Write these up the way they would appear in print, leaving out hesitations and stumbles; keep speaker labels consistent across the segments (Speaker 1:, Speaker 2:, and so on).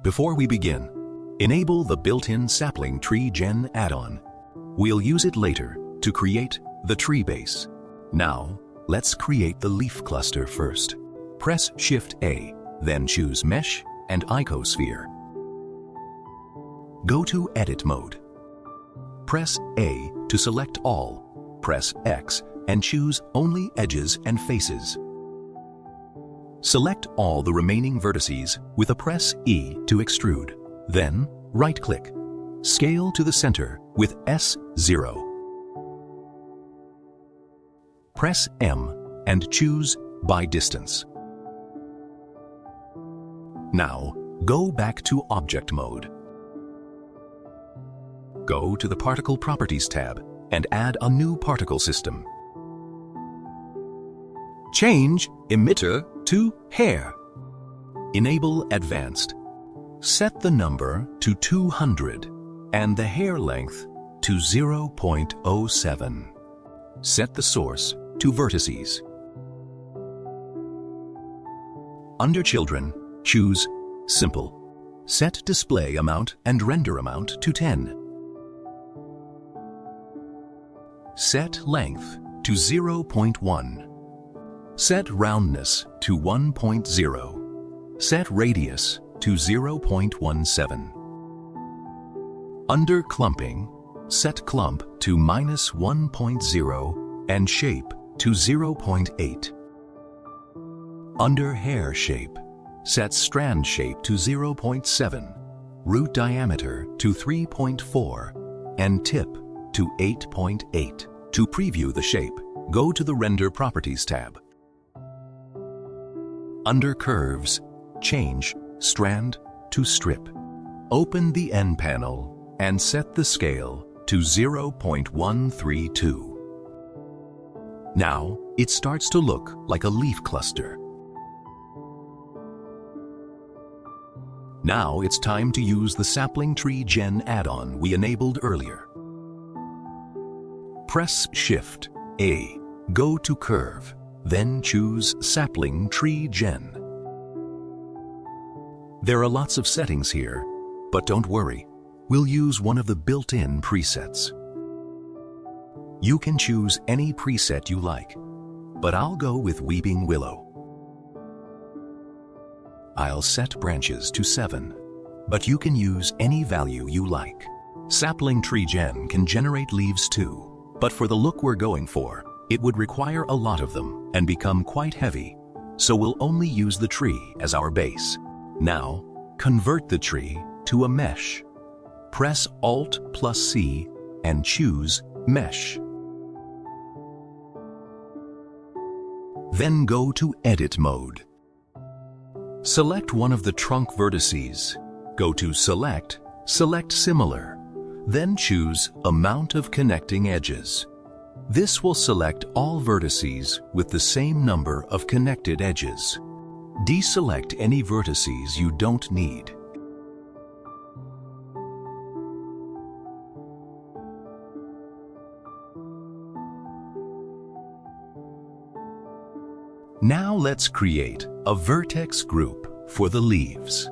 Speaker 1: Before we begin, enable the built-in Sapling Tree Gen add-on. We'll use it later to create the tree base. Now, let's create the leaf cluster first. Press Shift-A, then choose Mesh and Icosphere. Go to Edit mode. Press A to select all. Press X and choose only edges and faces. Select all the remaining vertices with a press E to extrude. Then, right-click. Scale to the center with S0. Press M and choose By Distance. Now, go back to Object mode. Go to the Particle Properties tab and add a new particle system. Change Emitter to Hair. Enable Advanced. Set the number to 200 and the hair length to 0.07. Set the source to vertices. Under Children, choose Simple. Set display amount and render amount to 10. Set length to 0.1. Set roundness to 1.0. Set radius to 0.17. Under Clumping, set clump to -1.0 and shape to 0.8. Under Hair Shape, set strand shape to 0.7, root diameter to 3.4, and tip to 8.8. To preview the shape, go to the Render Properties tab. Under Curves, change Strand to Strip. Open the N panel and set the scale to 0.132. Now, it starts to look like a leaf cluster. Now it's time to use the Sapling Tree Gen add-on we enabled earlier. Press Shift-A, go to Curve, then choose Sapling Tree Gen. There are lots of settings here, but don't worry, we'll use one of the built-in presets. You can choose any preset you like, but I'll go with Weeping Willow. I'll set branches to 7, but you can use any value you like. Sapling Tree Gen can generate leaves too, but for the look we're going for, it would require a lot of them and become quite heavy, so we'll only use the tree as our base. Now, convert the tree to a mesh. Press Alt+C and choose Mesh. Then go to Edit mode. Select one of the trunk vertices. Go to Select, select Similar, then choose Amount of Connecting Edges. This will select all vertices with the same number of connected edges. Deselect any vertices you don't need. Now let's create a vertex group for the leaves.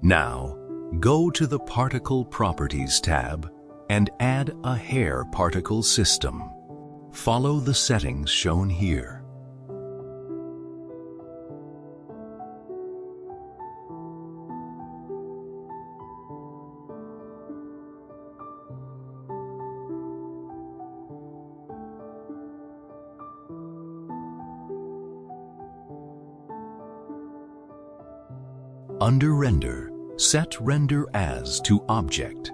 Speaker 1: Now, go to the Particle Properties tab and add a hair particle system. Follow the settings shown here. Under Render, set Render As to Object.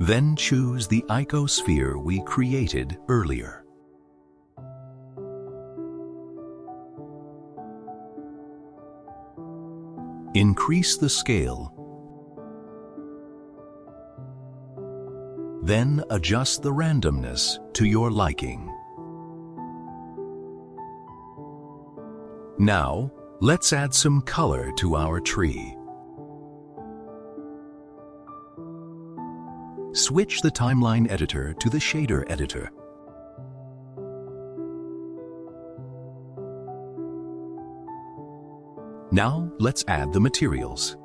Speaker 1: Then choose the icosphere we created earlier. Increase the scale. Then adjust the randomness to your liking. Now, let's add some color to our tree. Switch the timeline editor to the shader editor. Now let's add the materials.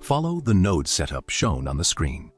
Speaker 1: Follow the node setup shown on the screen.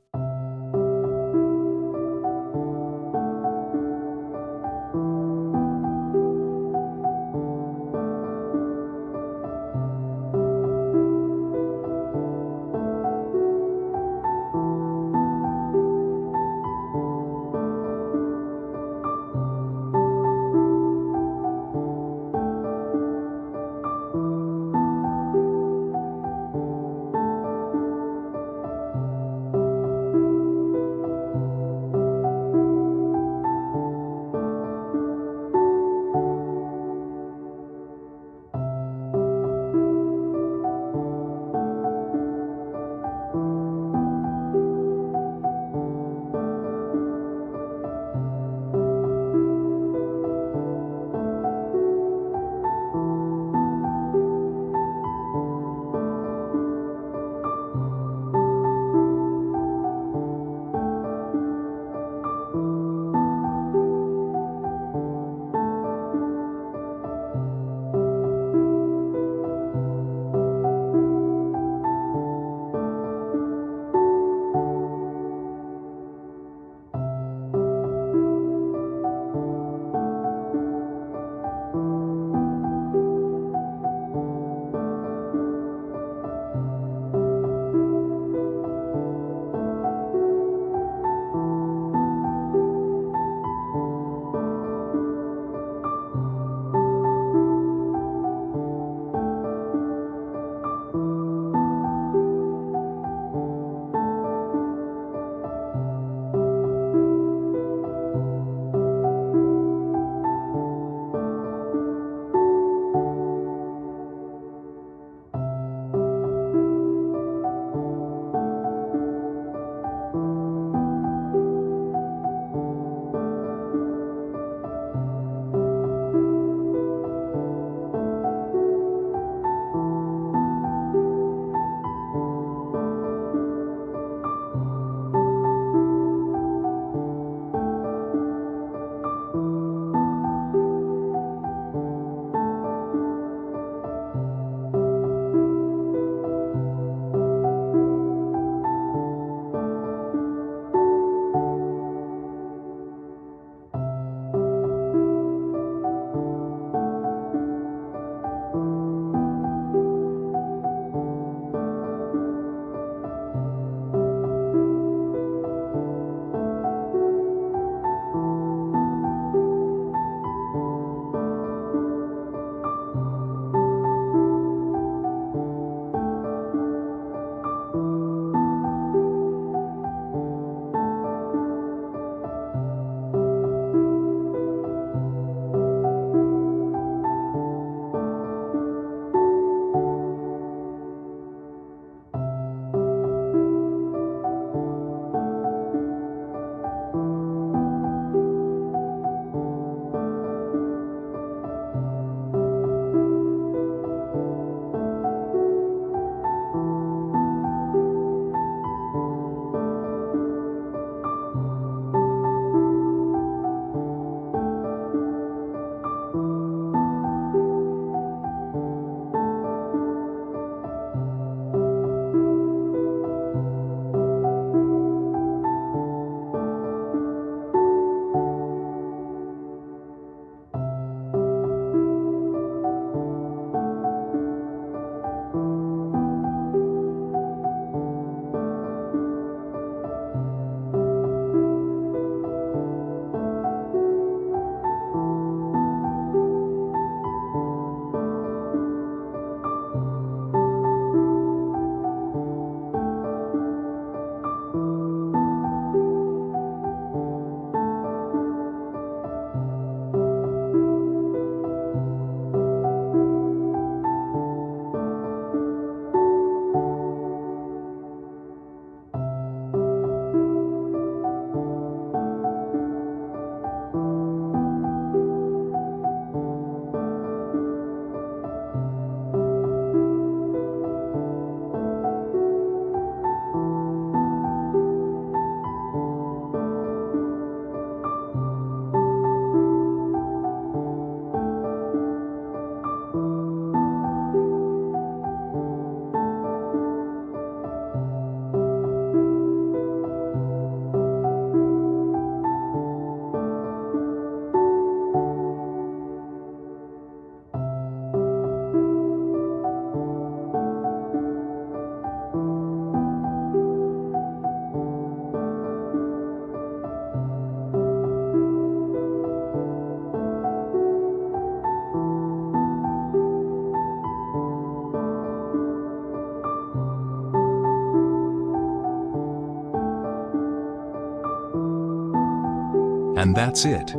Speaker 1: And that's it.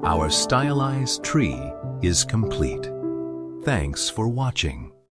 Speaker 1: Our stylized tree is complete. Thanks for watching.